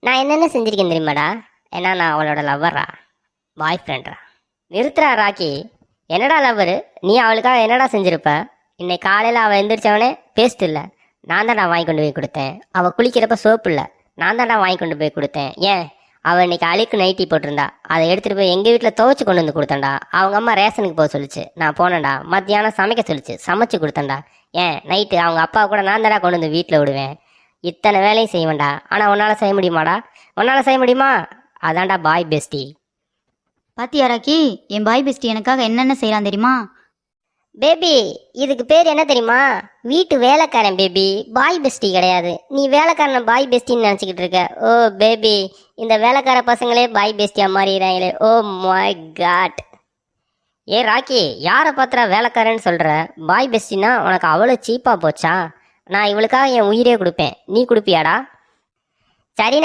நான் என்னென்ன செஞ்சிருக்கேன் தெரியுமாடா? ஏன்னா நான் அவளோட லவ்வரா, பாய் ஃப்ரெண்ட்ரா. நிறுத்துறா ராக்கி. என்னடா லவ்வரு? நீ அவளுக்காக என்னடா செஞ்சிருப்ப? இன்னைக்கு காலையில் அவள் எந்திரிச்சவனே பேஸ்ட் இல்லை, நான் தான்டா வாங்கி கொண்டு போய் கொடுத்தேன். அவள் குளிக்கிறப்ப சோப்பு இல்லை, நான் தான்டா வாங்கி கொண்டு போய் கொடுத்தேன். ஏன், அவள் இன்னைக்கு அழுக்கு நைட்டி போட்டிருந்தா, அதை எடுத்துகிட்டு போய் எங்கள் வீட்டில் துவைச்சு கொண்டு வந்து கொடுத்தேன்டா. அவங்க அம்மா ரேஷனுக்கு போக சொல்லிச்சு, நான் போனேன்டா. மத்தியானம் சமைக்க சொல்லிச்சு, சமைச்சு கொடுத்தேன்டா. ஏன், நைட்டு அவங்க அப்பா கூட நான் தான்டா கொண்டு வந்து வீட்டில் விடுவேன். இத்தனை வேலையும் செய்வேன்டா. ஆனால் உன்னால் செய்ய முடியுமாடா? உன்னால் செய்ய முடியுமா? அதான்டா பாய் பெஸ்டி. பாத்தியா ராக்கி, என் பாய் பெஸ்டி எனக்காக என்னென்ன செய்யறான் தெரியுமா? பேபி, இதுக்கு பேர் என்ன தெரியுமா? வீட்டு வேலைக்காரன் பேபி, பாய் பெஸ்டி கிடையாது. நீ வேலைக்காரனை பாய் பெஸ்டின்னு நினச்சிக்கிட்டு இருக்க. ஓ பேபி, இந்த வேலைக்கார பசங்களே பாய் பெஸ்டியாக மாறிடுறாங்களே. Oh my god. ஏ ராக்கி, யாரை பார்த்துறா வேலைக்காரன்னு சொல்கிற? பாய் பெஸ்டினா உனக்கு அவ்வளோ சீப்பாக போச்சா? நான் இவளுக்காக என் உயிரே கொடுப்பேன், நீ கொடுப்பியாடா? சரி.